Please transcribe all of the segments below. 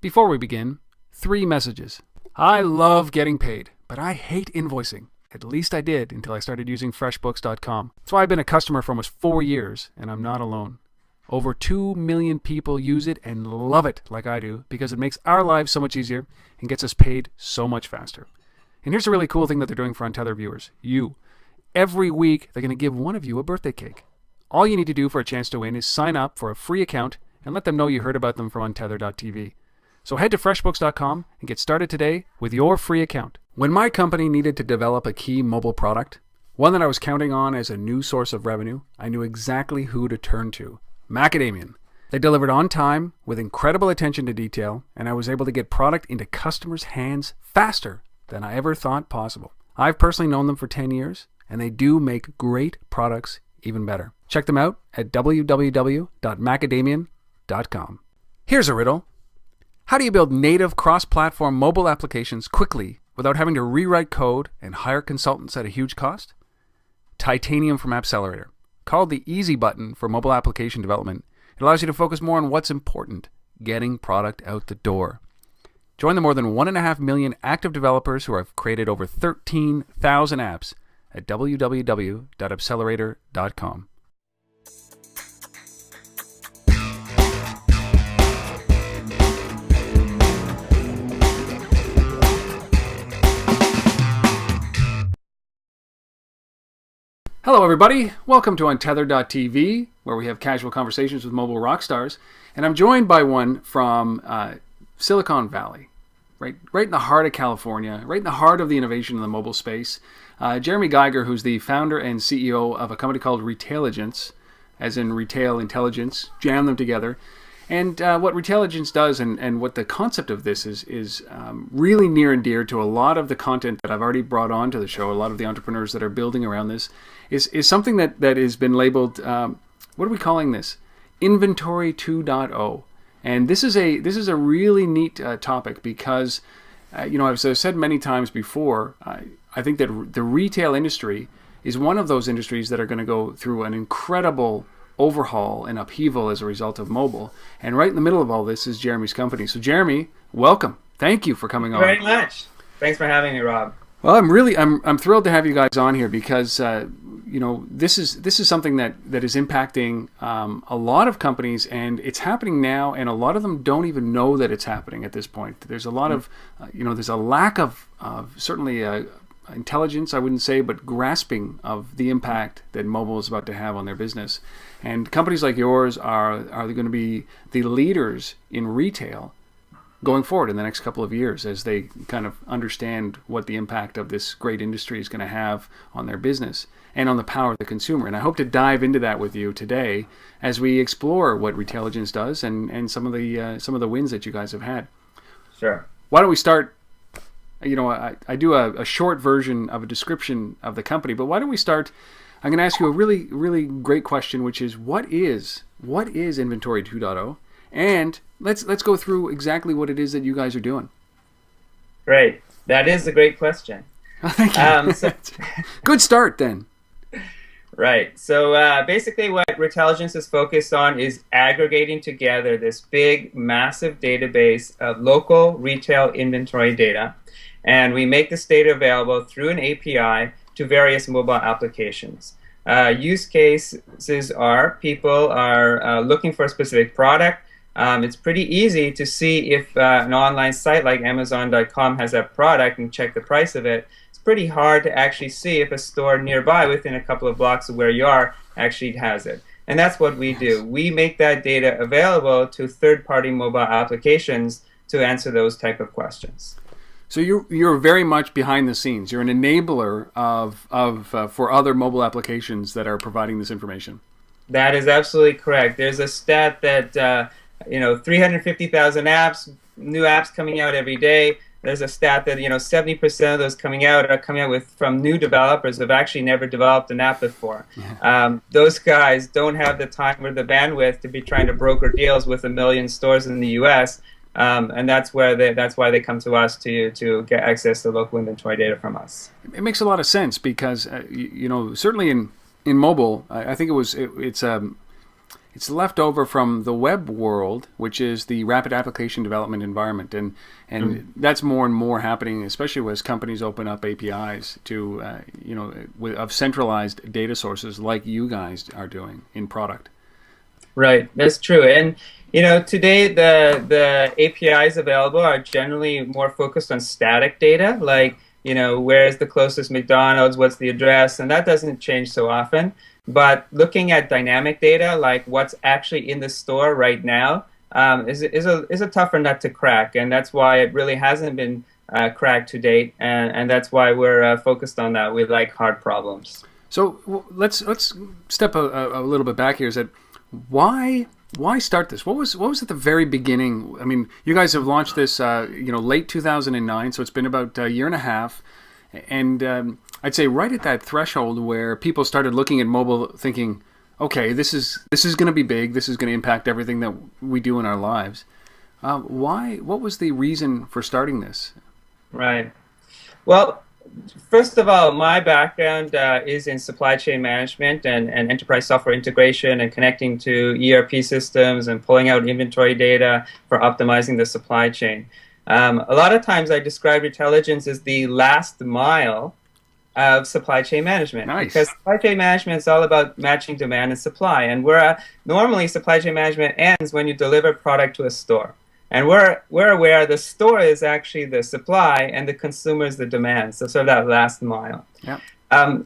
Before we begin, 3 messages. I love getting paid, but I hate invoicing. At least I did until I started using FreshBooks.com. That's why I've been a customer for almost 4 years, and I'm not alone. Over 2 million people use it and love it like I do because it makes our lives so much easier and gets us paid so much faster. And here's a really cool thing that they're doing for Untethered viewers. You. Every week, they're going to give one of you a birthday cake. All you need to do for a chance to win is sign up for a free account and let them know you heard about them from Untethered.tv. So head to FreshBooks.com and get started today with your free account. When my company needed to develop a key mobile product, one that I was counting on as a new source of revenue, I knew exactly who to turn to. Macadamian. They delivered on time with incredible attention to detail, and I was able to get product into customers' hands faster than I ever thought possible. I've personally known them for 10 years, and they do make great products even better. Check them out at www.macadamian.com. Here's a riddle. How do you build native cross-platform mobile applications quickly without having to rewrite code and hire consultants at a huge cost? Titanium from Appcelerator. Called the easy button for mobile application development, it allows you to focus more on what's important, getting product out the door. Join the more than 1.5 million active developers who have created over 13,000 apps at www.appcelerator.com. Hello everybody, welcome to Untethered.tv, where we have casual conversations with mobile rock stars, and I'm joined by one from Silicon Valley, right in the heart of California, right in the heart of the innovation in the mobile space. Jeremy Geiger, who's the founder and CEO of a company called Retailigence, as in retail intelligence, jam them together. And what Retailigence does and what the concept of this is really near and dear to a lot of the content that I've already brought onto the show, a lot of the entrepreneurs that are building around this, is something that has been labeled, what are we calling this? Inventory 2.0. And this is a really neat topic because, as I've said many times before, I think that the retail industry is one of those industries that are going to go through an incredible overhaul and upheaval as a result of mobile. And right in the middle of all this is Jeremy's company. So Jeremy, welcome. Thank you for coming on. Very much. Thanks for having me, Rob. Well, I'm thrilled to have you guys on here because this is something that is impacting a lot of companies, and it's happening now, and a lot of them don't even know that it's happening at this point. There's a lot of there's a lack of certainly intelligence, I wouldn't say, but grasping of the impact that mobile is about to have on their business. And companies like yours are going to be the leaders in retail going forward in the next couple of years as they kind of understand what the impact of this great industry is going to have on their business and on the power of the consumer. And I hope to dive into that with you today as we explore what Retailigence does and some of the wins that you guys have had. Sure. Why don't we start? I do a short version of a description of the company, but why don't we start? I'm going to ask you a really, really great question, which is what is Inventory 2.0? And let's go through exactly what it is that you guys are doing. Great. That is a great question. Oh, thank you. Good start then. Right. So basically what Retailigence is focused on is aggregating together this big, massive database of local retail inventory data. And we make this data available through an API to various mobile applications. Use cases are people are looking for a specific product. It's pretty easy to see if an online site like Amazon.com has that product and check the price of it. It's pretty hard to actually see if a store nearby within a couple of blocks of where you are actually has it. And that's what we do. We make that data available to third-party mobile applications to answer those type of questions. So you're very much behind the scenes. You're an enabler for other mobile applications that are providing this information. That is absolutely correct. There's a stat that 350,000 apps, new apps coming out every day. There's a stat that 70% of those coming out are coming out from new developers who have actually never developed an app before. Yeah. Those guys don't have the time or the bandwidth to be trying to broker deals with 1 million stores in the U.S. And that's why they come to us to get access to local inventory data from us. It makes a lot of sense because certainly in mobile, I think it's left over from the web world, which is the rapid application development environment, and that's more and more happening, especially as companies open up APIs to of centralized data sources like you guys are doing in product. Right, that's true. And today the APIs available are generally more focused on static data, like where's the closest McDonald's, what's the address, and that doesn't change so often. But looking at dynamic data, like what's actually in the store right now, is a tougher nut to crack, and that's why it really hasn't been cracked to date, and that's why we're focused on that. We like hard problems. So let's step a little bit back here. Is that why start this? What was at the very beginning? I mean, you guys have launched this late 2009, so it's been about a year and a half, and I'd say right at that threshold where people started looking at mobile thinking, okay, this is going to be big, this is going to impact everything that we do in our lives. What was the reason for starting this? Right. Well, first of all, my background is in supply chain management and enterprise software integration and connecting to ERP systems and pulling out inventory data for optimizing the supply chain. A lot of times I describe Retailigence as the last mile of supply chain management. Nice. Because supply chain management is all about matching demand and supply. And normally supply chain management ends when you deliver product to a store. And we're aware the store is actually the supply and the consumer is the demand. So sort of that last mile. Yeah.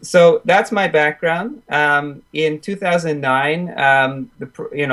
So that's my background. In 2009,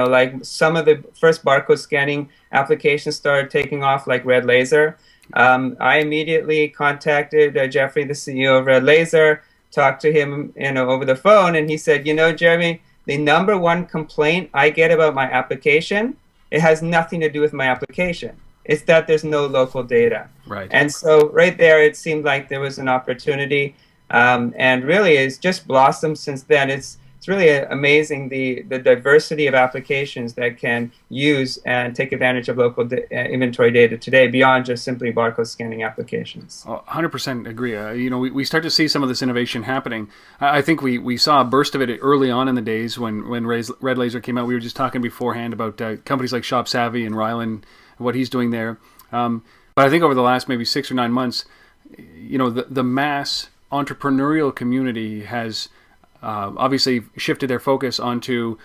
like some of the first barcode scanning applications started taking off, like Red Laser. I immediately contacted Jeffrey, the CEO of Red Laser, talked to him, over the phone, and he said, Jeremy, the #1 complaint I get about my application, it has nothing to do with my application. It's that there's no local data. Right. And so right there, it seemed like there was an opportunity, and really it's just blossomed since then. It's really amazing the diversity of applications that can use and take advantage of local inventory data today beyond just simply barcode scanning applications. 100% agree. We start to see some of this innovation happening. I think we saw a burst of it early on in the days when Red Laser came out. We were just talking beforehand about companies like Shop Savvy and Rylan, what he's doing there. But I think over the last maybe 6 or 9 months, the mass entrepreneurial community has obviously shifted their focus onto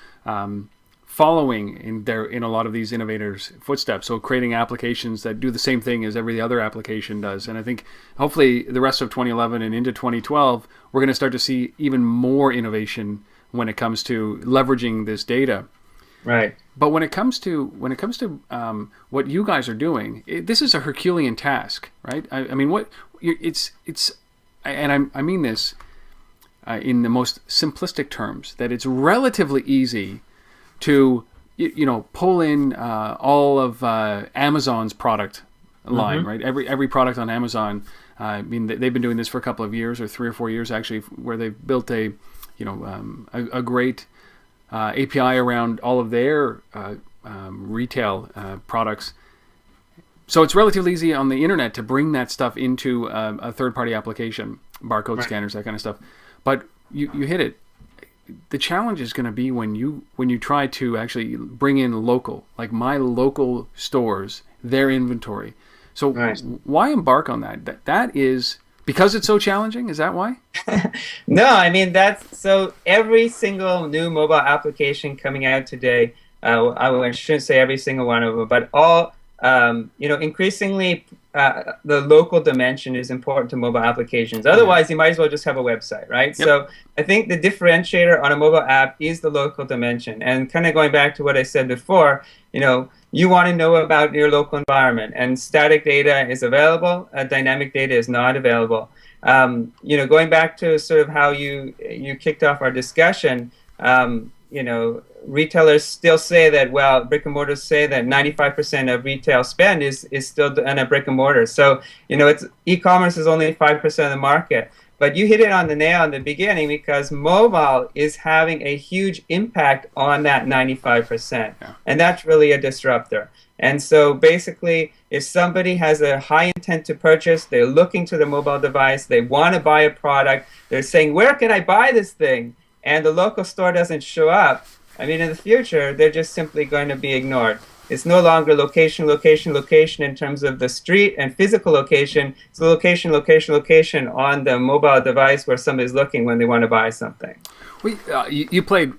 following in a lot of these innovators' footsteps. So creating applications that do the same thing as every other application does. And I think hopefully the rest of 2011 and into 2012, we're going to start to see even more innovation when it comes to leveraging this data. Right. But when it comes to what you guys are doing, this is a Herculean task, right? I mean, I mean this in the most simplistic terms, that it's relatively easy to pull in all of Amazon's product line, right? Every product on Amazon. I mean, they've been doing this for a couple of years, or 3 or 4 years actually, where they've built a great API around all of their retail products. So it's relatively easy on the internet to bring that stuff into a third-party application, barcode scanners, that kind of stuff. But you hit it. The challenge is going to be when you try to actually bring in local, like my local stores, their inventory. So why embark on that? That is because it's so challenging? Is that why? No, I mean, so every single new mobile application coming out today, I shouldn't say every single one of them, but all, increasingly the local dimension is important to mobile applications. Otherwise, you might as well just have a website, right? Yep. So I think the differentiator on a mobile app is the local dimension. And kind of going back to what I said before, you want to know about your local environment, and static data is available, dynamic data is not available. Going back to sort of how you kicked off our discussion, retailers still say that, well, brick and mortars say that 95% of retail spend is still done at brick and mortar. So, e-commerce is only 5% of the market. But you hit it on the nail in the beginning, because mobile is having a huge impact on that 95%. Yeah. And that's really a disruptor. And so basically, if somebody has a high intent to purchase, they're looking to the mobile device, they want to buy a product, they're saying, where can I buy this thing? And the local store doesn't show up, I mean, in the future, they're just simply going to be ignored. It's no longer location, location, location in terms of the street and physical location. It's the location, location, location on the mobile device where somebody's looking when they want to buy something. You played.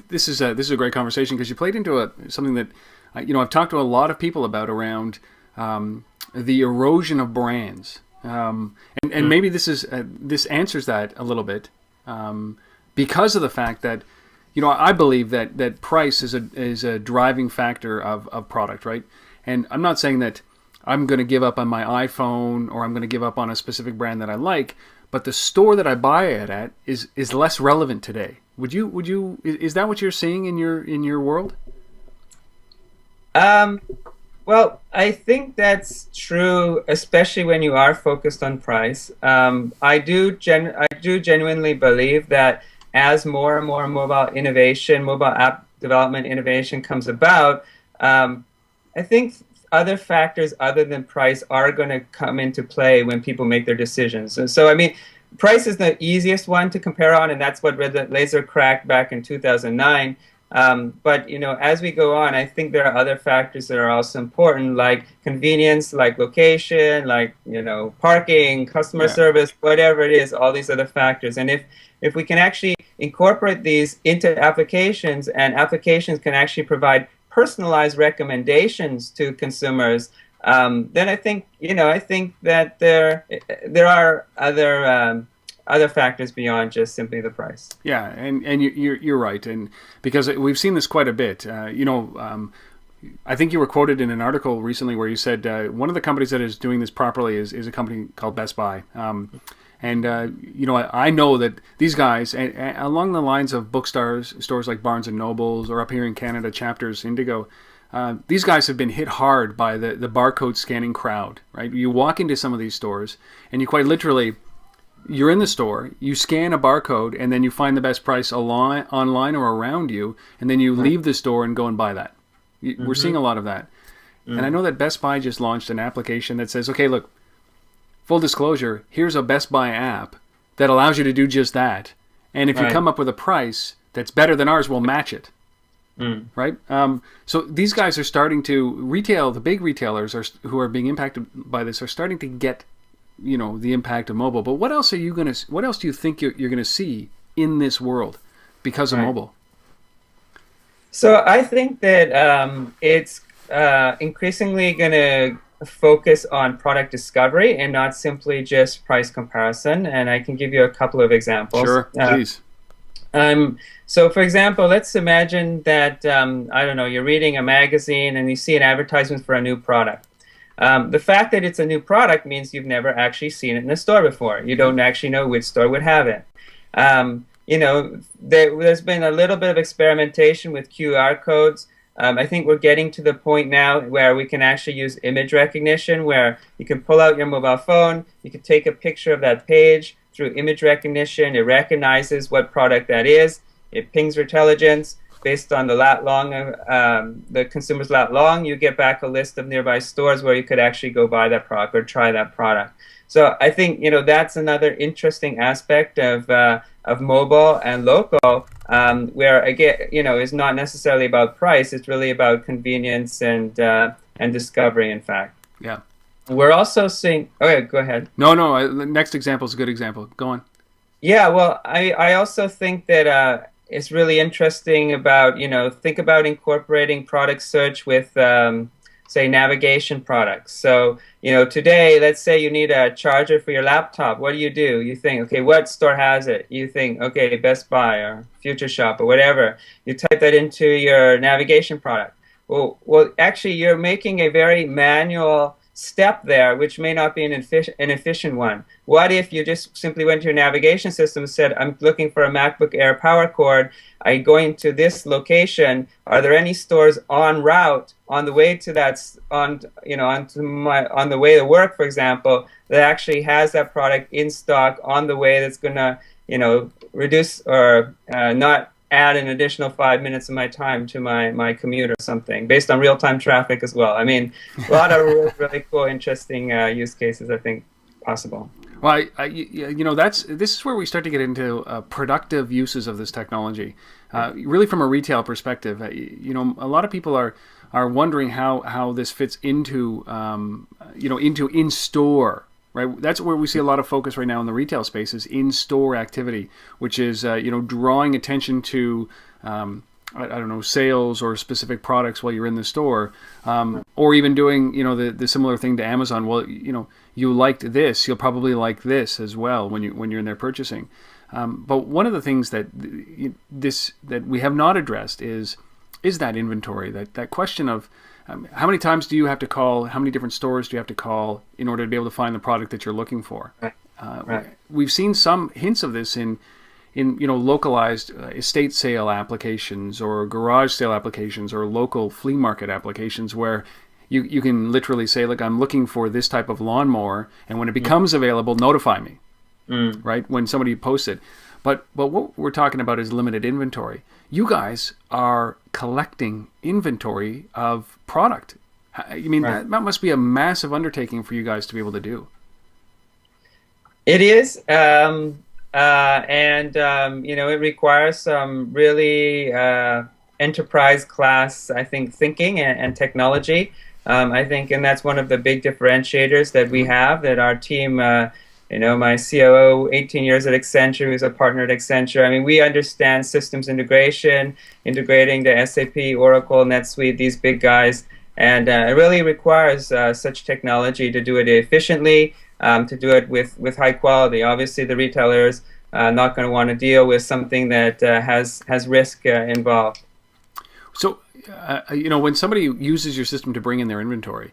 This is a great conversation because you played into something that I've talked to a lot of people about around the erosion of brands, and maybe this answers that a little bit because of the fact that I believe that price is a driving factor of product, right? And I'm not saying that I'm going to give up on my iPhone or I'm going to give up on a specific brand that I like, but the store that I buy it at is less relevant today. Is that what you're seeing in your world? Well, I think that's true, especially when you are focused on price. I do genuinely believe that as more and more mobile innovation, mobile app development innovation comes about, I think other factors other than price are going to come into play when people make their decisions. And so, I mean, price is the easiest one to compare on, and that's what Laser cracked back in 2009. But as we go on, I think there are other factors that are also important, like convenience, like location, like parking, customer service, whatever it is. All these other factors, and if we can actually incorporate these into applications, and applications can actually provide personalized recommendations to consumers, then I think that there are other factors beyond just simply the price. Yeah, and you're right, and because we've seen this quite a bit. I think you were quoted in an article recently where you said one of the companies that is doing this properly is a company called Best Buy. I know that these guys, along the lines of stores like Barnes and Nobles, or up here in Canada, Chapters Indigo, these guys have been hit hard by the barcode scanning crowd. Right? You walk into some of these stores, and you quite literally, you're in the store, you scan a barcode, and then you find the best price online or around you, and then you leave the store and go and buy that. We're seeing a lot of that. And I know that Best Buy just launched an application that says, okay, look, full disclosure, here's a Best Buy app that allows you to do just that. And if you come up with a price that's better than ours, we'll match it. Right? So these guys are starting to the big retailers who are being impacted by this are starting to get the impact of mobile. But what else do you think you're going to see in this world because of mobile? So I think that it's increasingly going to focus on product discovery and not simply just price comparison. And I can give you a couple of examples. Sure, please. So, for example, let's imagine that, I don't know, you're reading a magazine and you see an advertisement for a new product. The fact that it's a new product means you've never actually seen it in a store before. You don't actually know which store would have it. There's been a little bit of experimentation with QR codes. I think we're getting to the point now where we can actually use image recognition, where you can pull out your mobile phone, you can take a picture of that page through image recognition. It recognizes what product that is. It pings Retailigence. Based on the lat long, the consumer's lat long, you get back a list of nearby stores where you could actually go buy that product or try that product. So I think that's another interesting aspect of mobile and local, where again is not necessarily about price. It's really about convenience and discovery. In fact, yeah. We're also seeing. Okay, go ahead. No. Next example is a good example. Go on. Yeah. Well, I also think that. It's really interesting about, think about incorporating product search with, say, navigation products. So, today, let's say you need a charger for your laptop. What do? You think, okay, what store has it? You think, okay, Best Buy or Future Shop or whatever. You type that into your navigation product. Well, actually, you're making a very manual step there, which may not be an efficient one. What if you just simply went to your navigation system and said, I'm looking for a MacBook Air power cord. I'm going to this location. Are there any stores en route on the way to that, on the way to work, for example, that actually has that product in stock on the way that's going to, reduce or not add an additional 5 minutes of my time to my commute or something, based on real-time traffic as well. I mean, a lot of really cool, interesting use cases, I think. possible. Well, this is where we start to get into productive uses of this technology. Really, from a retail perspective, a lot of people are wondering how this fits into into in-store. Right, that's where we see a lot of focus right now in the retail space is in-store activity, which is drawing attention to I don't know, sales or specific products while you're in the store, or even doing the similar thing to Amazon. Well, you liked this, you'll probably like this as well when you're in there purchasing. But one of the things that we have not addressed is that inventory, that question of how many times do you have to call, how many different stores do you have to call in order to be able to find the product that you're looking for. Right. We've seen some hints of this in localized estate sale applications or garage sale applications or local flea market applications where you can literally say, look, I'm looking for this type of lawnmower, and when it becomes available, notify me, right, when somebody posts it. But what we're talking about is limited inventory. You guys are collecting inventory of product. I mean, that must be a massive undertaking for you guys to be able to do. It is. It requires some really enterprise class, I think, thinking and technology. I think, and that's one of the big differentiators that we have, that our team, my COO, 18 years at Accenture, who's a partner at Accenture. I mean, we understand systems integration, integrating the SAP, Oracle, NetSuite, these big guys. And it really requires such technology to do it efficiently, to do it with high quality. Obviously, the retailers not going to want to deal with something that has risk involved. So, when somebody uses your system to bring in their inventory,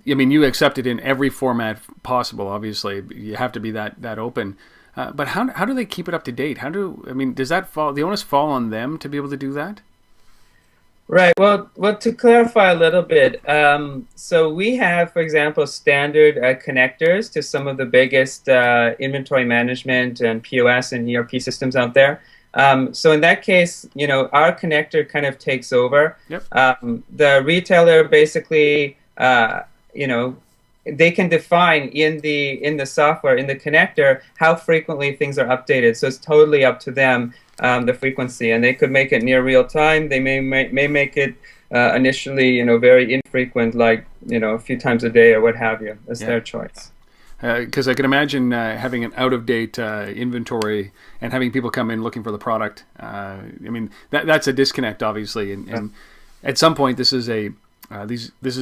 you accept it in every format possible. Obviously, you have to be that open. But how do they keep it up to date? Does that fall? The onus fall on them to be able to do that? Right. Well, to clarify a little bit, so we have, for example, standard connectors to some of the biggest inventory management and POS and ERP systems out there. So in that case, our connector kind of takes over. Yep. The retailer basically, they can define in the software, in the connector, how frequently things are updated. So it's totally up to them. The frequency, and they could make it near real time. They may make it initially, very infrequent, like a few times a day or what have you. That's their choice. Because I can imagine having an out-of-date inventory and having people come in looking for the product. That's a disconnect, obviously, and at some point this is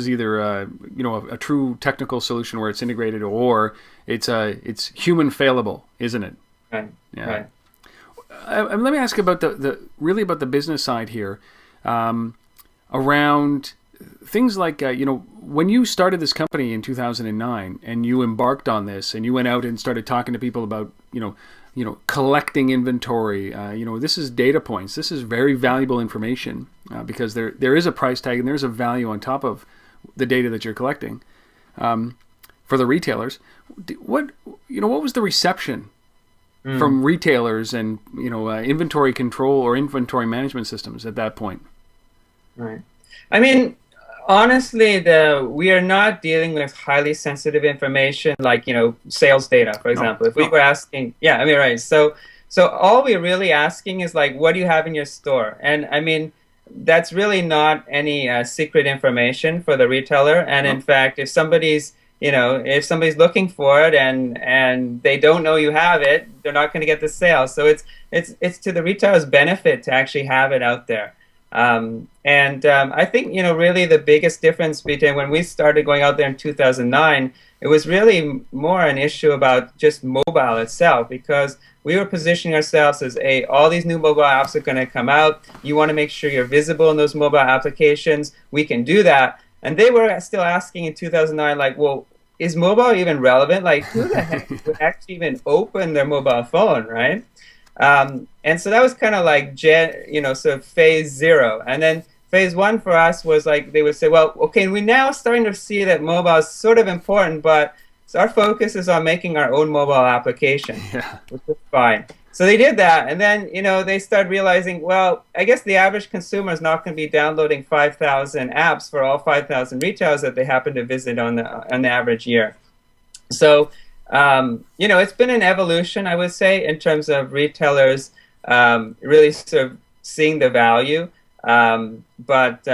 either a true technical solution where it's integrated, or it's human failable, isn't it? Right. Yeah. Right. Let me ask about about the business side here, around things like when you started this company in 2009 and you embarked on this and you went out and started talking to people about collecting inventory. This is data points. This is very valuable information because there is a price tag and there's a value on top of the data that you're collecting for the retailers. What was the reception from retailers and inventory control or inventory management systems at that point? Right. I mean, honestly, we are not dealing with highly sensitive information like sales data, for example. If we were asking, right. So all we're really asking is like, what do you have in your store? And I mean, that's really not any secret information for the retailer. And in fact, if somebody's looking for it and they don't know you have it, they're not going to get the sale. So it's to the retailer's benefit to actually have it out there. I think really the biggest difference between when we started going out there in 2009, it was really more an issue about just mobile itself, because we were positioning ourselves as all these new mobile apps are going to come out. You want to make sure you're visible in those mobile applications. We can do that. And they were still asking in 2009, like, well, is mobile even relevant? Like, who the heck would actually even open their mobile phone, right? And so that was kind of like sort of phase 0. And then phase 1 for us was like, they would say, well, okay, we're now starting to see that mobile is sort of important, but so our focus is on making our own mobile application, which is fine. So they did that, and then they started realizing, well, I guess the average consumer is not going to be downloading 5,000 apps for all 5,000 retailers that they happen to visit on the average year. So, it's been an evolution, I would say, in terms of retailers really sort of seeing the value. But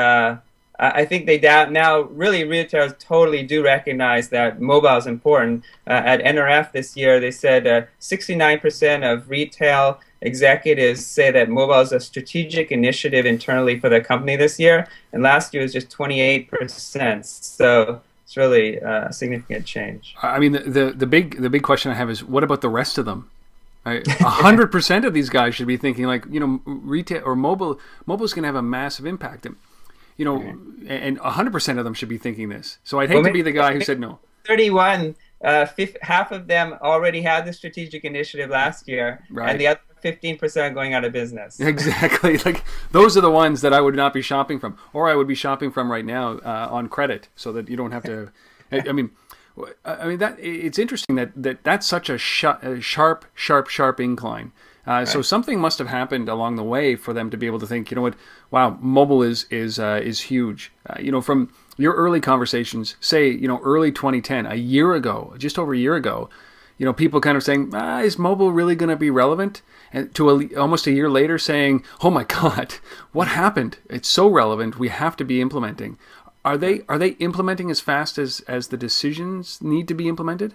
I think they now really retailers totally do recognize that mobile is important. At NRF this year, they said 69% of retail executives say that mobile is a strategic initiative internally for their company this year, and last year was just 28%. So it's really a significant change. I mean, the big question I have is, what about the rest of them? 100% of these guys should be thinking like, retail or mobile is going to have a massive impact. And, and 100% of them should be thinking this. So I'd hate to be the guy who said no. 31, half of them already had the strategic initiative last year, right, and the other 15% are going out of business. Exactly. Like those are the ones that I would not be shopping from, or I would be shopping from right now on credit, so that you don't have to. I mean that it's interesting that's such a sharp incline. Right. So something must have happened along the way for them to be able to think, wow, mobile is huge. From your early conversations, say, early 2010, just over a year ago, people kind of saying, is mobile really going to be relevant? And to almost a year later saying, oh my God, what happened? It's so relevant. We have to be implementing. Are they implementing as fast as the decisions need to be implemented?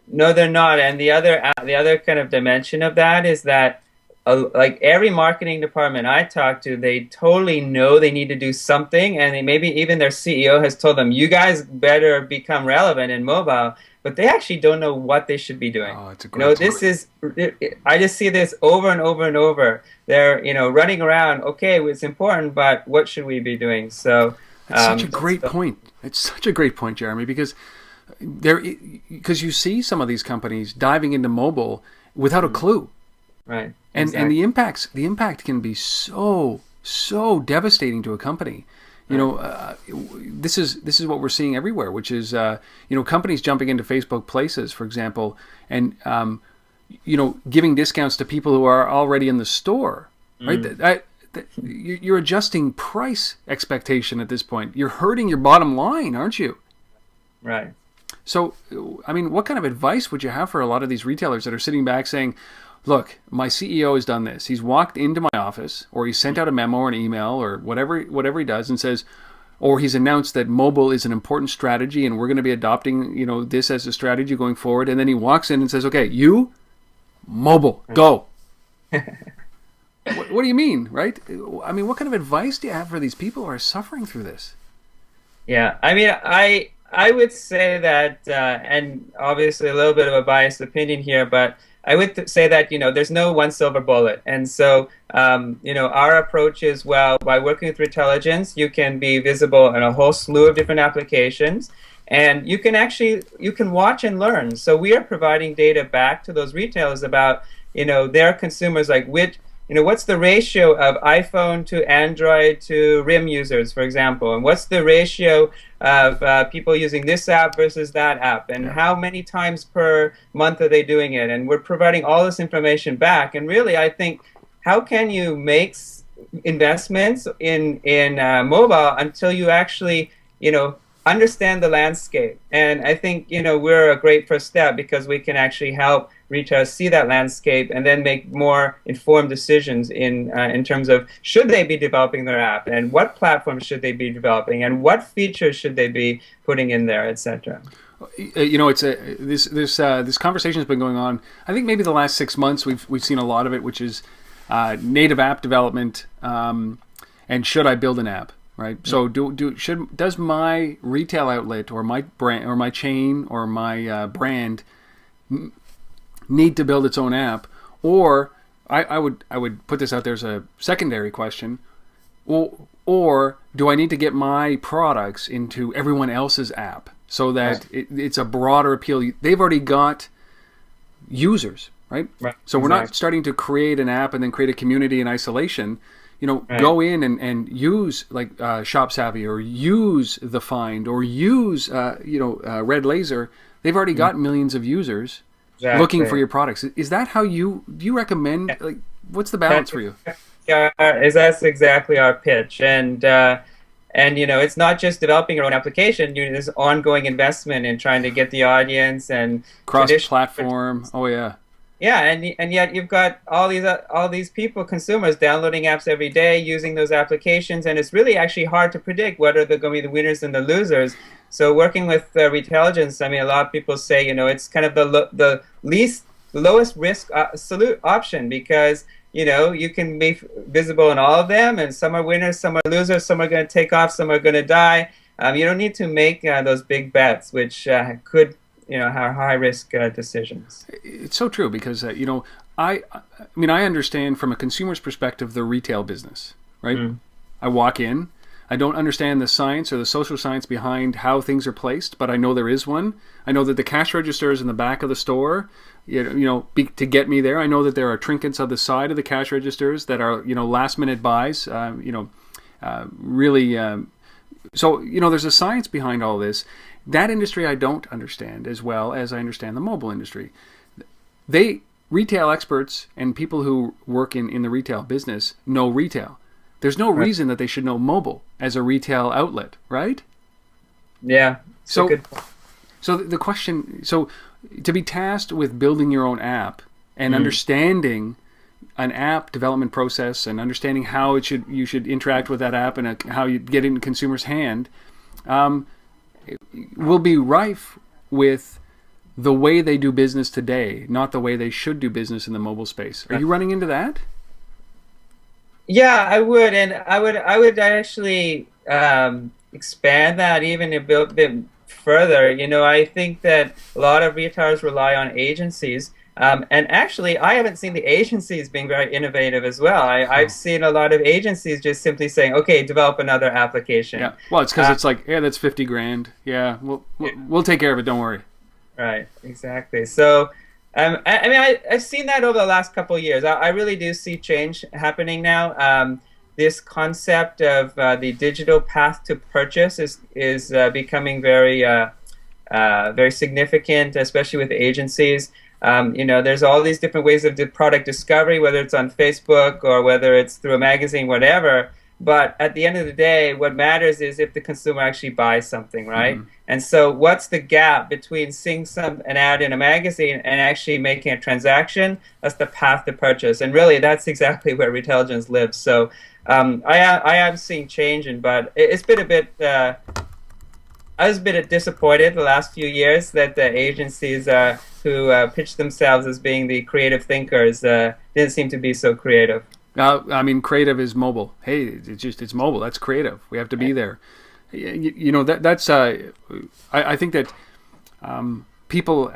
No, they're not. And the other kind of dimension of that is that like every marketing department I talk to, they totally know they need to do something, and maybe even their CEO has told them, you guys better become relevant in mobile, but they actually don't know what they should be doing. Oh, it's a great I just see this over and over and over. They're running around, okay, it's important, but what should we be doing? So it's such a great point. It's such a great point, Jeremy, because you see some of these companies diving into mobile without a clue. Right. And exactly. the impact can be so devastating to a company. This is what we're seeing everywhere, which is companies jumping into Facebook Places, for example, and giving discounts to people who are already in the store. Right? You're adjusting price expectation at this point. You're hurting your bottom line, aren't you? Right. So, I mean, what kind of advice would you have for a lot of these retailers that are sitting back saying, look, my CEO has done this. He's walked into my office, or he sent out a memo or an email or whatever he does, and says, or he's announced that mobile is an important strategy and we're going to be adopting, this as a strategy going forward. And then he walks in and says, okay, you, mobile, go. What do you mean, right? I mean, what kind of advice do you have for these people who are suffering through this? Yeah, I mean, I would say that, and obviously a little bit of a biased opinion here, but I would say that, there's no one silver bullet. And so, our approach is, well, by working with Retailigence, you can be visible in a whole slew of different applications, and you can watch and learn. So we are providing data back to those retailers about, their consumers, like what's the ratio of iPhone to Android to RIM users, for example, and what's the ratio of people using this app versus that app, and how many times per month are they doing it? And we're providing all this information back. And really, I think, how can you make investments in mobile until you actually, understand the landscape? And I think, we're a great first step, because we can actually help retailers see that landscape and then make more informed decisions in terms of, should they be developing their app, and what platforms should they be developing, and what features should they be putting in there, etc. It's this conversation has been going on. I think maybe the last 6 months we've seen a lot of it, which is native app development, and should I build an app? Right. So does my retail outlet or my brand or my chain or my brand need to build its own app? Or I would put this out there as a secondary question, or do I need to get my products into everyone else's app so that it's a broader appeal? They've already got users, right? So we're not starting to create an app and then create a community in isolation. Go in and use like Shop Savvy, or use The Find, or use Red Laser. They've already got millions of users looking for your products. Is that how do you recommend? Like, what's the balance for you? That's exactly our pitch, and And it's not just developing your own application. There's ongoing investment in trying to get the audience and cross-platform. Oh yeah. Yeah, and yet you've got all these people, consumers, downloading apps every day, using those applications, and it's really actually hard to predict whether they're going to be the winners and the losers. So working with Retailigence, I mean, a lot of people say, it's kind of the lowest risk option, because you can be visible in all of them, and some are winners, some are losers, some are going to take off, some are going to die. You don't need to make those big bets, which could are high risk decisions. It's so true, because I mean, I understand from a consumer's perspective the retail business, right? I walk in, I don't understand the science or the social science behind how things are placed, but I know there is one. I know that the cash register is in the back of the store, to get me there. I know that there are trinkets on the side of the cash registers that are last minute buys. Really. So there's a science behind all this. That industry I don't understand as well as I understand the mobile industry. Retail experts and people who work in the retail business know retail. There's no reason that they should know mobile as a retail outlet, right? Yeah. So the question, to be tasked with building your own app and understanding an app development process and understanding how you should interact with that app and how you get it in consumers' hand, will be rife with the way they do business today, not the way they should do business in the mobile space. Are you running into that? Yeah, I would, and I would actually expand that even a bit further. I think that a lot of retailers rely on agencies. And actually, I haven't seen the agencies being very innovative as well. I've seen a lot of agencies just simply saying, "Okay, develop another application." Yeah, well, it's because it's like, yeah, that's 50 grand. Yeah, we'll take care of it. Don't worry. Right, exactly. So, I mean, I've seen that over the last couple of years. I really do see change happening now. This concept of the digital path to purchase is becoming very significant, especially with agencies. There's all these different ways of product discovery, whether it's on Facebook or whether it's through a magazine, whatever. But at the end of the day, what matters is if the consumer actually buys something, right? And so what's the gap between seeing an ad in a magazine and actually making a transaction? That's the path to purchase. And really, that's exactly where Retailigence lives. So I am seeing change, but it's been a bit... I was a bit disappointed the last few years that the agencies who pitched themselves as being the creative thinkers didn't seem to be so creative. I mean, creative is mobile. Hey, it's mobile. That's creative. We have to be there. That's. I think that people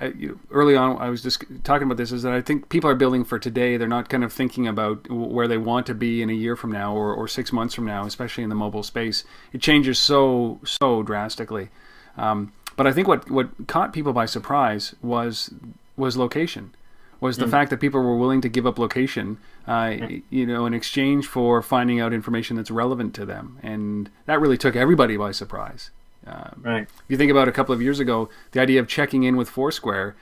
early on. I was just talking about this. Is that I think people are building for today. They're not kind of thinking about where they want to be in a year from now or 6 months from now, especially in the mobile space. It changes so drastically. But I think what caught people by surprise was location. Was the fact that people were willing to give up location, in exchange for finding out information that's relevant to them, and that really took everybody by surprise. Right. If you think about a couple of years ago, the idea of checking in with Foursquare,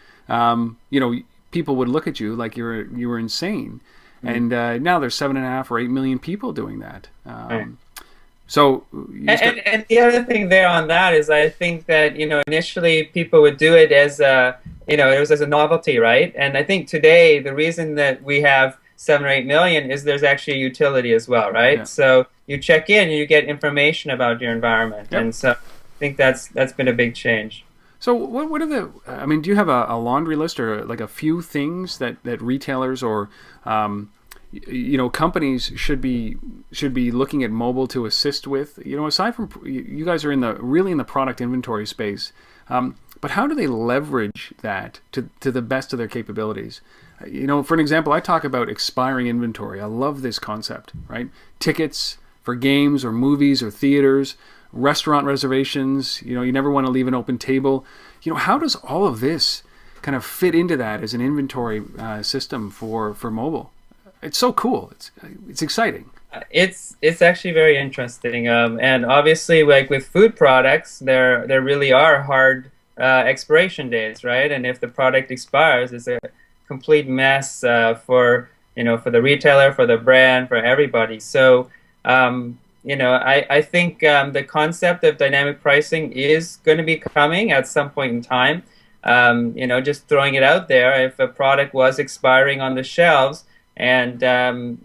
people would look at you like you were insane, and now there's 7.5 or 8 million people doing that. Right. So, and the other thing there on that is I think that initially people would do it as it was as a novelty, right? And I think today the reason that we have 7 or 8 million is there's actually a utility as well, right? Yeah. So you check in and you get information about your environment, and so I think that's been a big change. So what are I mean, do you have a laundry list or like a few things that retailers or companies should be looking at mobile to assist with? Aside from you guys are really in the product inventory space, but how do they leverage that to the best of their capabilities? For an example, I talk about expiring inventory. I love this concept, right? Tickets for games or movies or theaters, restaurant reservations. You never want to leave an open table. How does all of this kind of fit into that as an inventory system for mobile? It's so cool. It's exciting. It's actually very interesting. And obviously, like with food products, there really are hard expiration dates, right? And if the product expires, it's a complete mess for the retailer, for the brand, for everybody. So I think the concept of dynamic pricing is going to be coming at some point in time. Just throwing it out there, if a product was expiring on the shelves and, and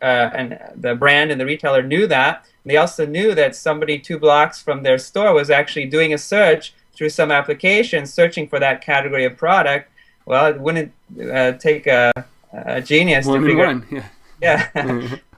the brand and the retailer knew that, they also knew that somebody 2 blocks from their store was actually doing a search through some application, searching for that category of product. Well, it wouldn't take a genius to figure out. Yeah.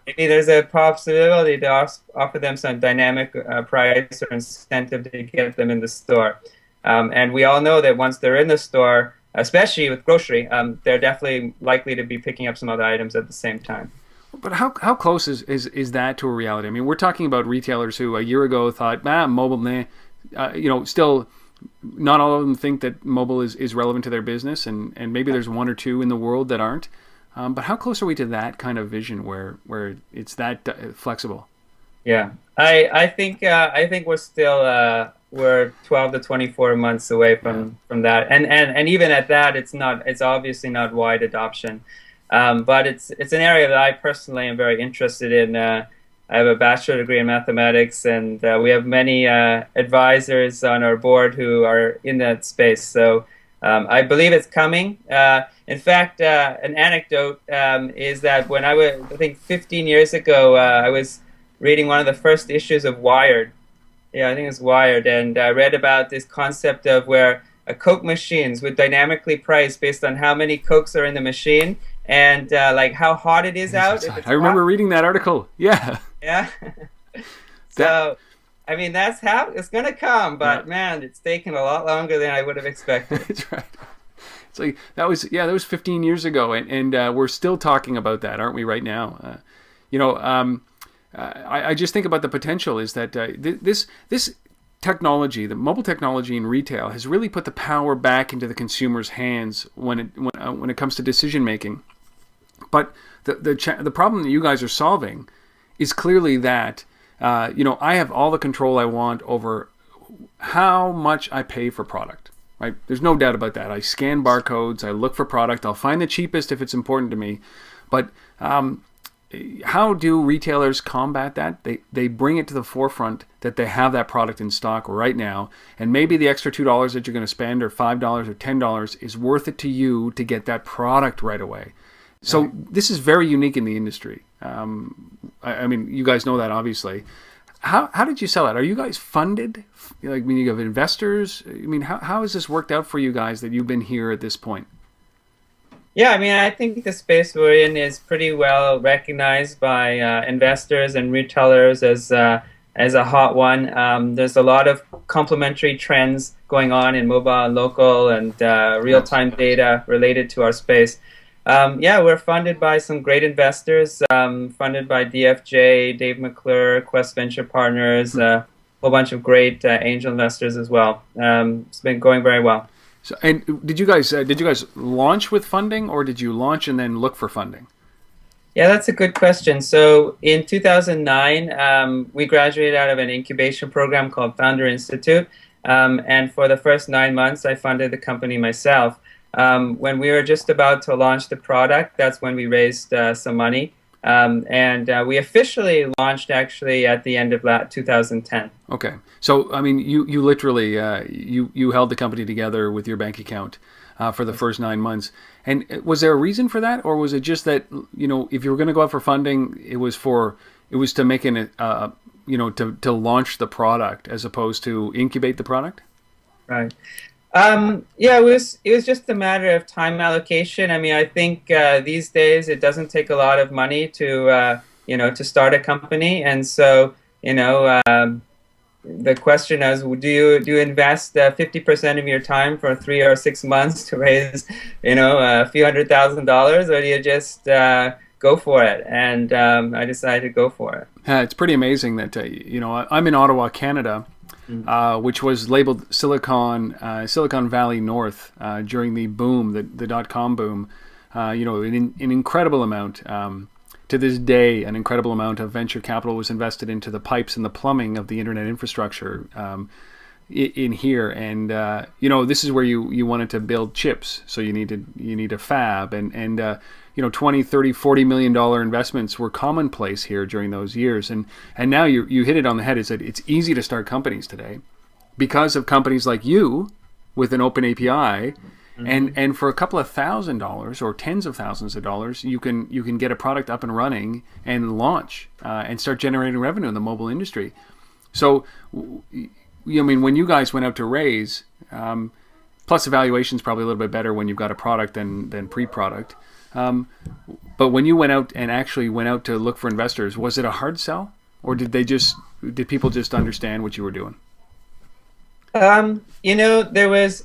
Maybe there's a possibility to offer them some dynamic price or incentive to get them in the store. And we all know that once they're in the store, especially with grocery, they're definitely likely to be picking up some other items at the same time. But how close is that to a reality? I mean, we're talking about retailers who a year ago thought, mobile, still not all of them think that mobile is relevant to their business, and maybe there's 1 or 2 in the world that aren't. But how close are we to that kind of vision where it's that flexible? Yeah, I think we're still we're 12 to 24 months away from that, and even at that, it's obviously not wide adoption, but it's an area that I personally am very interested in. I have a bachelor degree in mathematics, and we have many advisors on our board who are in that space. So I believe it's coming. In fact, an anecdote is that when I think 15 years ago, I was reading one of the first issues of Wired. Yeah, I think it's Wired, and I read about this concept of where Coke machines would dynamically price based on how many Cokes are in the machine and like how hot it is out. I remember reading that article. Yeah. Yeah. So, I mean, it's going to come, but man, it's taken a lot longer than I would have expected. That's right. It's like that was 15 years ago, and we're still talking about that, aren't we? Right now, I just think about the potential is that this technology, the mobile technology in retail, has really put the power back into the consumer's hands when it comes to decision making. But the problem that you guys are solving is clearly that I have all the control I want over how much I pay for product. Right? There's no doubt about that. I scan barcodes. I look for product. I'll find the cheapest if it's important to me. But how do retailers combat that? They bring it to the forefront that they have that product in stock right now, and maybe the extra $2 that you're going to spend, or $5 or $10, is worth it to you to get that product right away. So this is very unique in the industry. I mean, you guys know that obviously. How did you sell it? Are you guys funded? Like, meaning of investors? I mean, how has this worked out for you guys that you've been here at this point? Yeah, I mean, I think the space we're in is pretty well recognized by investors and retailers as a hot one. There's a lot of complementary trends going on in mobile and local and real-time data related to our space. We're funded by some great investors, funded by DFJ, Dave McClure, Quest Venture Partners, a whole bunch of great angel investors as well. It's been going very well. So, and did you guys launch with funding, or did you launch and then look for funding? Yeah, that's a good question. So in 2009, we graduated out of an incubation program called Founder Institute, and for the first 9 months, I funded the company myself. When we were just about to launch the product, that's when we raised some money, and we officially launched actually at the end of 2010. Okay, so I mean, you literally you held the company together with your bank account for the first 9 months. And was there a reason for that, or was it just that if you were going to go out for funding, it was to make to launch the product as opposed to incubate the product? Right. It was just a matter of time allocation. I mean, I think these days it doesn't take a lot of money to start a company, and so the question is, do you invest 50% of your time for 3 or 6 months to raise a few $100,000, or do you just go for it? And I decided to go for it. It's pretty amazing that I'm in Ottawa, Canada. Which was labeled Silicon Valley North during the boom, the .com boom. An incredible amount. To this day, an incredible amount of venture capital was invested into the pipes and the plumbing of the internet infrastructure. in here, and this is where you wanted to build chips, so you need a fab, and 20, 30, 40 million dollar investments were commonplace here during those years, and now you hit it on the head. Is that it's easy to start companies today because of companies like you with an open API. And for a couple of $1,000 or tens of thousands of dollars, you can get a product up and running and launch and start generating revenue in the mobile industry. So, when you guys went out to raise, plus the valuation's probably a little bit better when you've got a product than pre-product. But when you went out to look for investors, was it a hard sell, or did people just understand what you were doing? There was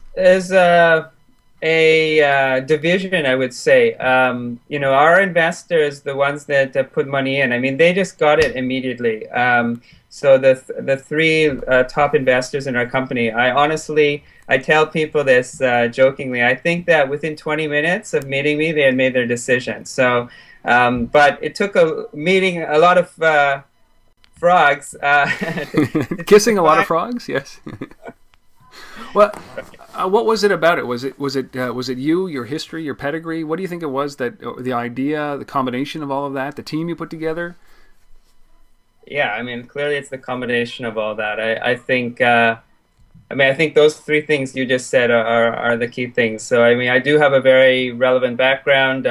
a division, I would say. Our investors, the ones that put money in, they just got it immediately. So the three top investors in our company, I tell people this jokingly. I think that within 20 minutes of meeting me, they had made their decision. So, but it took meeting a lot of frogs. Kissing a lot of frogs, yes. Well, what was it about it? Was it you, your history, your pedigree? What do you think it was that the idea, the combination of all of that, the team you put together? Yeah, clearly it's the combination of all that. I think those three things you just said are the key things. So I do have a very relevant background.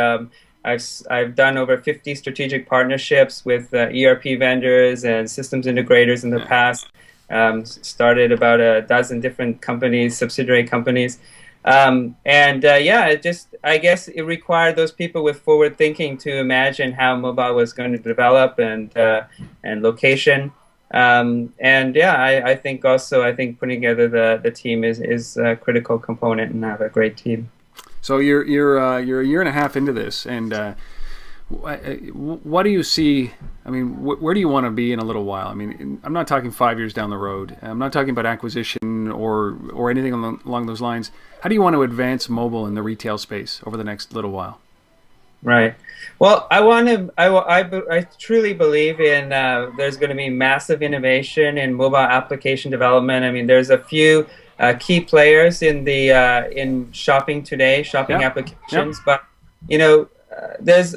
I've done over 50 strategic partnerships with ERP vendors and systems integrators in the past. Started about a dozen different companies, subsidiary companies. I guess it required those people with forward thinking to imagine how mobile was going to develop and location. I think putting together the team is a critical component, and have a great team. So you're a year and a half into this, and what do you see? Where do you want to be in a little while? I'm not talking 5 years down the road. I'm not talking about acquisition or anything along those lines. How do you want to advance mobile in the retail space over the next little while? Right. Well, I truly believe in there's going to be massive innovation in mobile application development. There's a few key players in shopping today, applications, but there's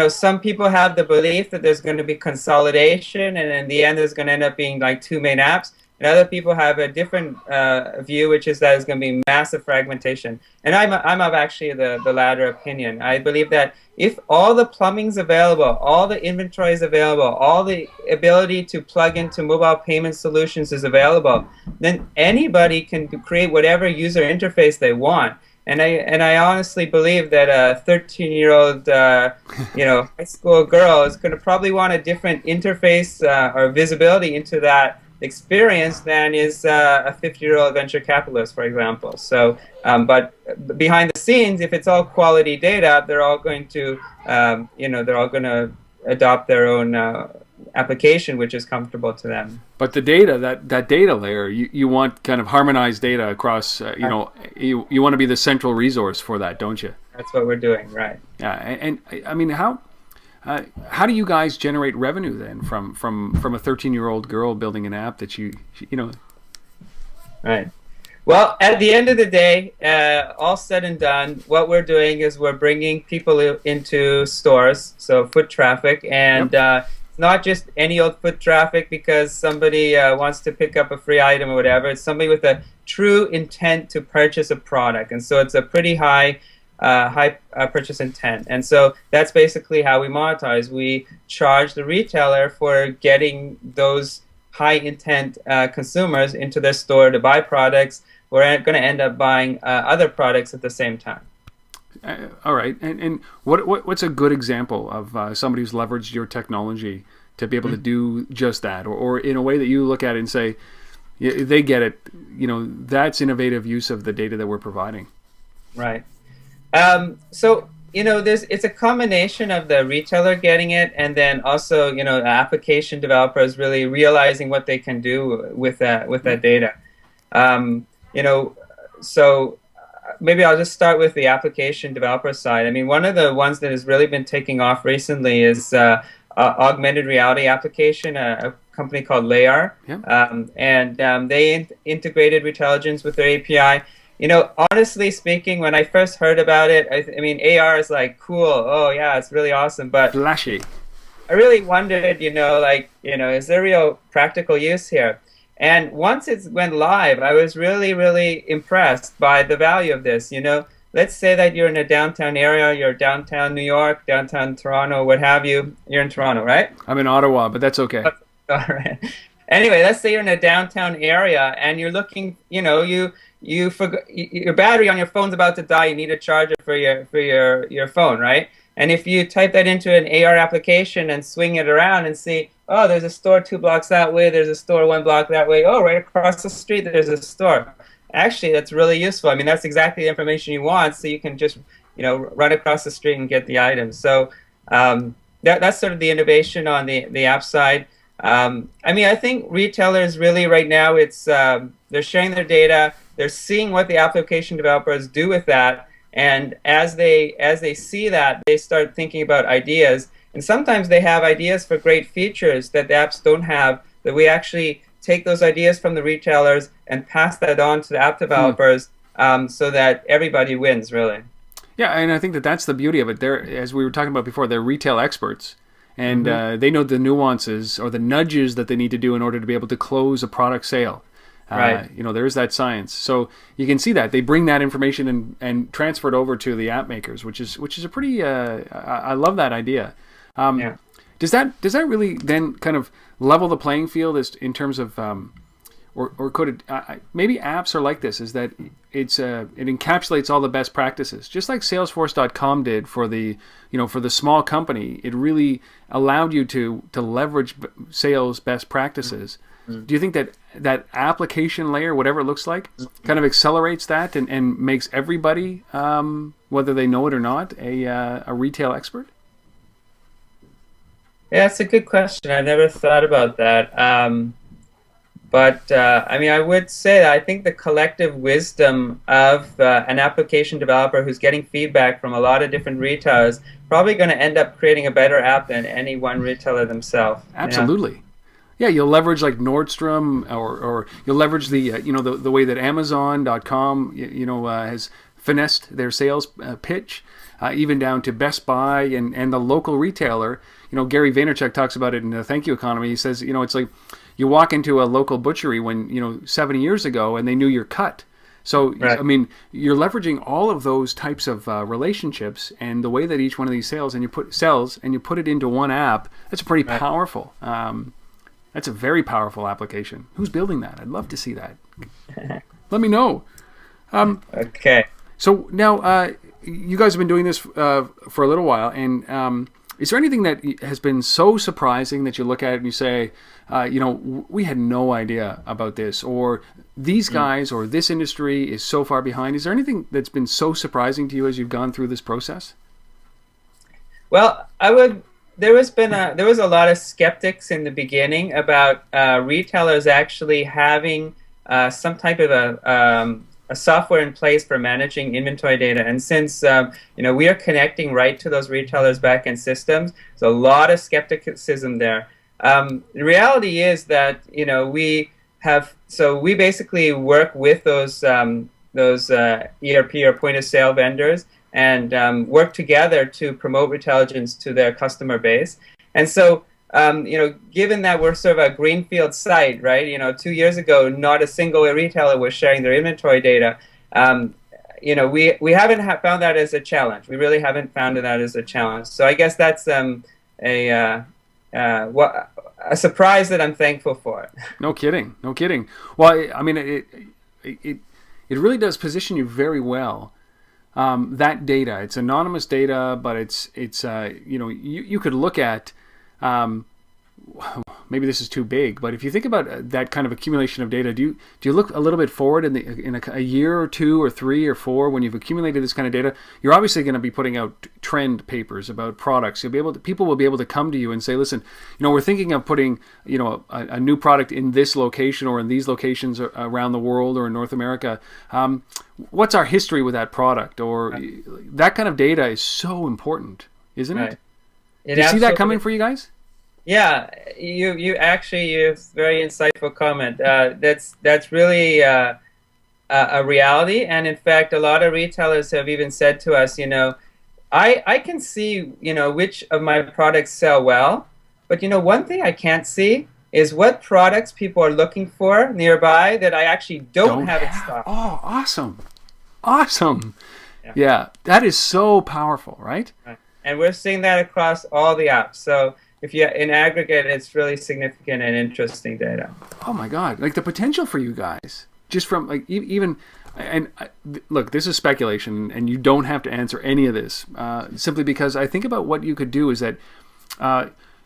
some people have the belief that there's going to be consolidation, and in the end there's going to end up being like two main apps, and other people have a different view, which is that it's going to be massive fragmentation. And I'm of actually the latter opinion. I believe that if all the plumbing's available, all the inventory is available, all the ability to plug into mobile payment solutions is available, then anybody can create whatever user interface they want. And I honestly believe that a 13-year-old high school girl is going to probably want a different interface or visibility into that experience than is a 50-year-old venture capitalist, for example. So, but behind the scenes, if it's all quality data, they're all going to adopt their own application which is comfortable to them. But the data, that data layer, you want kind of harmonized data across, you want to be the central resource for that, don't you? That's what we're doing, right. Yeah, and how do you guys generate revenue then from a 13-year-old girl building an app that you know? Right. Well, at the end of the day, all said and done, what we're doing is we're bringing people into stores, so foot traffic, and not just any old foot traffic because somebody wants to pick up a free item or whatever. It's somebody with a true intent to purchase a product, and so it's a pretty high purchase intent. And so that's basically how we monetize. We charge the retailer for getting those high intent consumers into their store to buy products. We're going to end up buying other products at the same time. All right, and what's a good example of somebody who's leveraged your technology to be able to do just that, or in a way that you look at it and say, yeah, they get it, that's innovative use of the data that we're providing. Right. So it's a combination of the retailer getting it, and then also the application developers really realizing what they can do with that data. So maybe I'll just start with the application developer side. One of the ones that has really been taking off recently is augmented reality application. company called Layar, and they integrated Retailigence with their API. You know, honestly speaking, when I first heard about it, I mean, AR is like cool. Oh yeah, it's really awesome. But flashy. I really wondered, is there real practical use here? And once it went live, I was really, really impressed by the value of this. You know, let's say that you're in a downtown area, you're downtown New York, downtown Toronto, what have you. You're in Toronto, right? I'm in Ottawa, but that's okay. All right. Anyway, let's say you're in a downtown area and you're looking, you forgot your battery on your phone's about to die. You need a charger for your phone, right? And if you type that into an AR application and swing it around and see, oh, there's a store 2 blocks that way, there's a store 1 block that way, oh, right across the street there's a store. Actually, that's really useful. I mean, that's exactly the information you want, so you can just, run across the street and get the items. So that's sort of the innovation on the app side. I mean, I think retailers really right now, it's they're sharing their data, they're seeing what the application developers do with that, and as they see that, they start thinking about ideas. And sometimes they have ideas for great features that the apps don't have, that we actually take those ideas from the retailers and pass that on to the app developers so that everybody wins, really. Yeah, and I think that's the beauty of it. They're, as we were talking about before, they're retail experts. And they know the nuances or the nudges that they need to do in order to be able to close a product sale. Right. There is that science. So you can see that they bring that information and transfer it over to the app makers, which is a pretty. I love that idea. Yeah. Does that really then kind of level the playing field as in terms of, or could it? Maybe apps are like this. Is that it encapsulates all the best practices, just like Salesforce.com did for the small company. It really allowed you to leverage sales best practices. Mm-hmm. Do you think that application layer, whatever it looks like, kind of accelerates that and makes everybody, whether they know it or not, a retail expert? Yeah, it's a good question. I've never thought about that. But I mean, I would say that I think the collective wisdom of an application developer who's getting feedback from a lot of different retailers probably going to end up creating a better app than any one retailer themselves. Absolutely. Yeah, you'll leverage like Nordstrom, or you'll leverage the the way that Amazon.com has finessed their sales pitch, even down to Best Buy and the local retailer. Gary Vaynerchuk talks about it in the Thank You Economy. He says, it's like you walk into a local butchery when 70 years ago and they knew your cut. So right. I mean, you're leveraging all of those types of relationships and the way that each one of these sells, and you put it into one app. That's pretty powerful. That's a very powerful application. Who's building that? I'd love to see that. Let me know. Okay. So now you guys have been doing this for a little while, and is there anything that has been so surprising that you look at it and you say, we had no idea about this, or these guys or this industry is so far behind? Is there anything that's been so surprising to you as you've gone through this process? Well, there was a lot of skeptics in the beginning about retailers actually having some type of a software in place for managing inventory data. And since we are connecting right to those retailers' backend systems, there's a lot of skepticism there. The reality is that we basically work with those ERP or point of sale vendors and work together to promote Retailigence to their customer base. And so, given that we're sort of a greenfield site, right? 2 years ago, not a single retailer was sharing their inventory data. We haven't found that as a challenge. We really haven't found that as a challenge. So I guess that's a surprise that I'm thankful for. No kidding. Well, I mean, it really does position you very well. That data, it's anonymous data, but it's you could look at, maybe this is too big, but if you think about that kind of accumulation of data, do you look a little bit forward in a year or 2 or 3 or 4 when you've accumulated this kind of data? You're obviously going to be putting out trend papers about products. People will be able to come to you and say, listen, we're thinking of putting a new product in this location or in these locations around the world or in North America. What's our history with that product? Or that kind of data is so important, isn't it? Do you see that coming for you guys? Yeah, you actually you have very insightful comment. That's really a reality, and in fact, a lot of retailers have even said to us, I can see, which of my products sell well, but one thing I can't see is what products people are looking for nearby that I actually don't Don't have in have. stock. Oh, awesome. Awesome. Yeah. Yeah, that is so powerful, right? Right. And we're seeing that across all the apps. So if you in aggregate, it's really significant and interesting data. Oh my God. Like the potential for you guys, just from like even, and look, this is speculation and you don't have to answer any of this simply because I think about what you could do is that,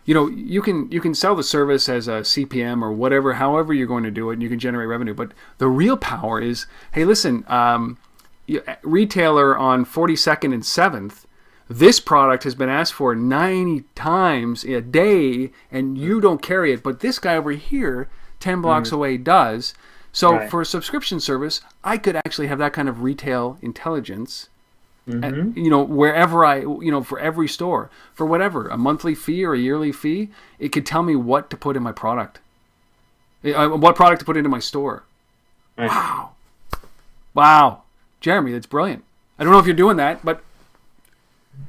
you can sell the service as a CPM or whatever, however you're going to do it, and you can generate revenue. But the real power is, hey, listen, retailer on 42nd and 7th, this product has been asked for 90 times a day and you don't carry it, but this guy over here 10 blocks away does. So Right. for a subscription service, I could actually have that kind of retail intelligence Mm-hmm. wherever for every store, for whatever, a monthly fee or a yearly fee, it could tell me what to put in my product, what product to put into my store. Right. Wow. Wow. Jeremy, that's brilliant. I don't know if you're doing that, but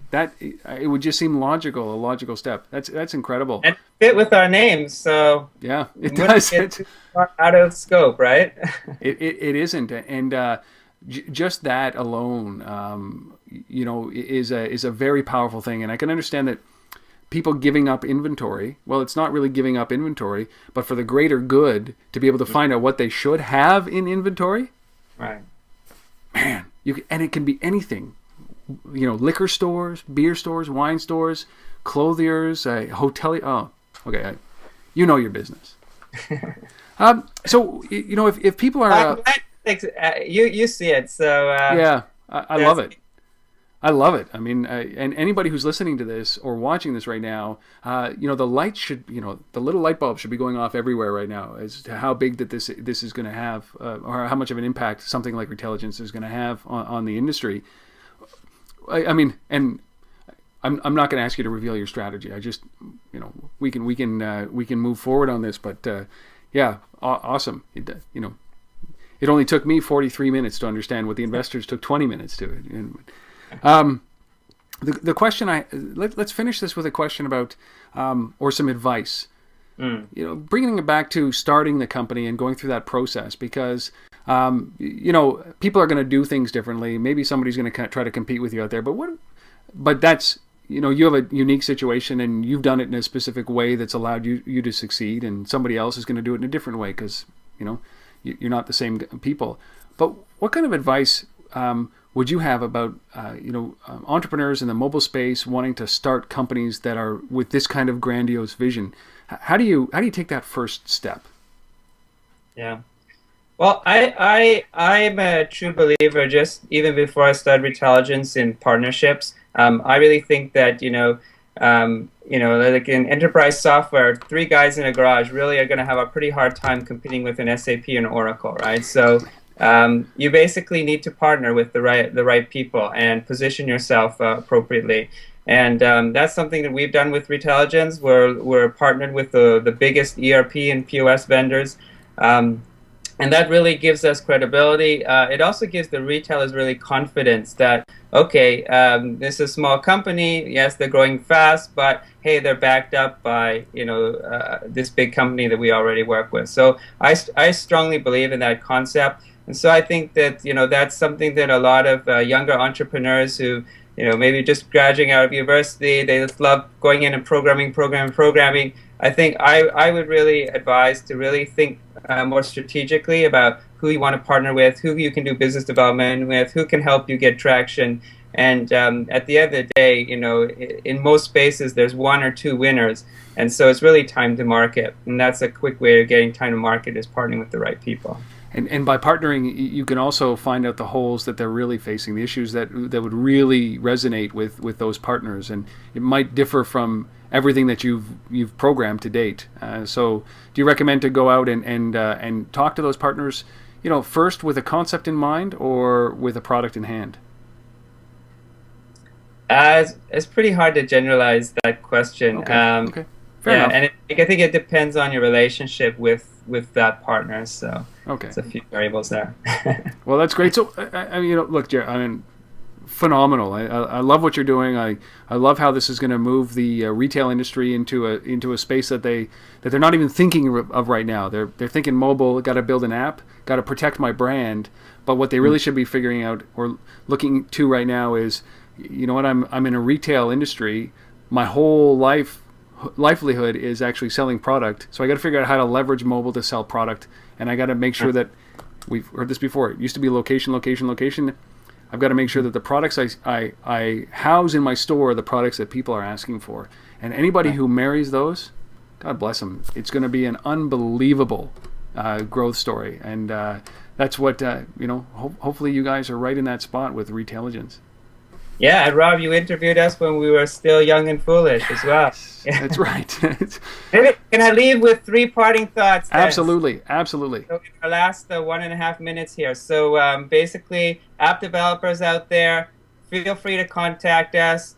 that it would just seem a logical step. That's incredible. And fit with our names, so Yeah, it wouldn't does. get too far out of scope, right? It isn't, and just that alone, is a very powerful thing. And I can understand that people giving up inventory. Well, it's not really giving up inventory, but for the greater good, to be able to find out what they should have in inventory. Right. Man, and it can be anything. Liquor stores, beer stores, wine stores, clothiers, hotel. Oh, okay, you know your business. So if people are, you see it, so yeah, I love that's it. I love it. I mean, and anybody who's listening to this or watching this right now, the lights should, the little light bulb should be going off everywhere right now as to how big that this is going to have, or how much of an impact something like Retailigence is going to have on the industry. I mean, and I'm not going to ask you to reveal your strategy. I just, we can move forward on this, but yeah, awesome. It only took me 43 minutes to understand what the investors took 20 minutes to. And, the question let's finish this with a question about or some advice. Bringing it back to starting the company and going through that process, because people are going to do things differently. Maybe somebody's going to try to compete with you out there, but that's you have a unique situation and you've done it in a specific way that's allowed you to succeed, and somebody else is going to do it in a different way because you're not the same people. But what kind of advice would you have about entrepreneurs in the mobile space wanting to start companies that are with this kind of grandiose vision? How do you take that first step? Yeah. Well, I'm a true believer. Just even before I started Retailigence, in partnerships, I really think that like in enterprise software, three guys in a garage really are going to have a pretty hard time competing with an SAP and Oracle, right? So you basically need to partner with the right people and position yourself appropriately. And that's something that we've done with Retailigence. We're partnered with the biggest ERP and POS vendors. And that really gives us credibility. It also gives the retailers really confidence that, okay, this is a small company. Yes, they're growing fast, but hey, they're backed up by this big company that we already work with. So I strongly believe in that concept. And so I think that that's something that a lot of younger entrepreneurs who maybe just graduating out of university, they just love going in and programming. I think I would really advise to really think more strategically about who you want to partner with, who you can do business development with, who can help you get traction. And at the end of the day, in most spaces, there's one or two winners. And so it's really time to market. And that's a quick way of getting time to market, is partnering with the right people. And by partnering, you can also find out the holes that they're really facing, the issues that would really resonate with those partners, and it might differ from everything that you've programmed to date. So, do you recommend to go out and talk to those partners, first with a concept in mind or with a product in hand? It's pretty hard to generalize that question. Okay. Fair Fair enough. And I think it depends on your relationship with that partner. So okay, it's a few variables there. Well, that's great. So I mean, look, Jerry, I mean, phenomenal. I love what you're doing. I love how this is going to move the retail industry into a space that they're not even thinking of right now. They're thinking mobile. Got to build an app. Got to protect my brand. But what they really should be figuring out or looking to right now is, you know what? I'm in a retail industry. My whole livelihood is actually selling product. So I got to figure out how to leverage mobile to sell product. And I got to make sure that we've heard this before. It used to be location. I've got to make sure that the products I house in my store are the products that people are asking for. And anybody who marries those, God bless them. It's going to be an unbelievable growth story. And that's what, hopefully you guys are right in that spot with Retailigence. Yeah, and Rob, you interviewed us when we were still young and foolish as well. That's right. Maybe, can I leave with 3 parting thoughts? Then? Absolutely. So in our last 1.5 minutes here. So basically, app developers out there, feel free to contact us.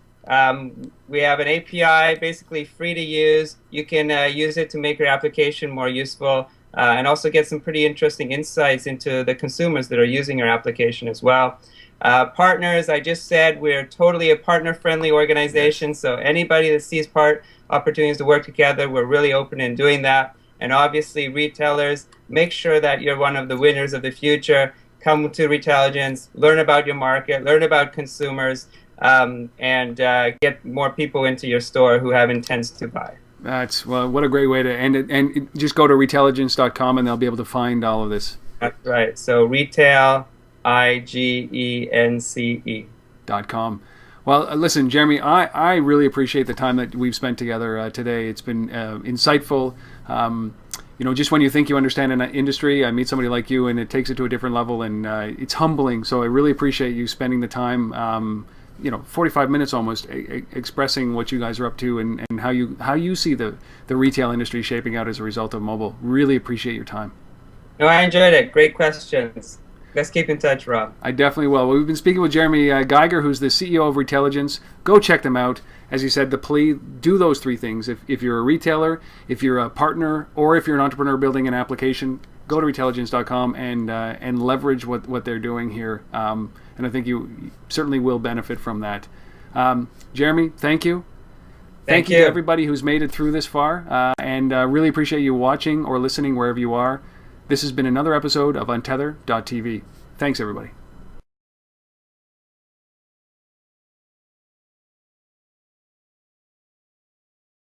We have an API, basically free to use. You can use it to make your application more useful and also get some pretty interesting insights into the consumers that are using your application as well. Partners, I just said we're totally a partner-friendly organization, so anybody that sees opportunities to work together, we're really open in doing that. And obviously, retailers, make sure that you're one of the winners of the future. Come to Retailigence, learn about your market, learn about consumers, and get more people into your store who have intents to buy. What a great way to end it. And just go to retailigence.com and they'll be able to find all of this. That's right. So Retailigence.com. Well, listen, Jeremy, I really appreciate the time that we've spent together today. It's been insightful. Just when you think you understand an industry, I meet somebody like you and it takes it to a different level, and it's humbling. So I really appreciate you spending the time, 45 minutes almost, expressing what you guys are up to and how you see the retail industry shaping out as a result of mobile. Really appreciate your time. No, I enjoyed it. Great questions. Let's keep in touch, Rob. I definitely will. We've been speaking with Jeremy Geiger, who's the CEO of Retailigence. Go check them out. As you said, the plea, do those 3 things. If you're a retailer, if you're a partner, or if you're an entrepreneur building an application, go to retailigence.com and leverage what they're doing here. And I think you certainly will benefit from that. Jeremy, thank you. Thank you to everybody who's made it through this far. And really appreciate you watching or listening wherever you are. This has been another episode of Untether.tv. Thanks, everybody.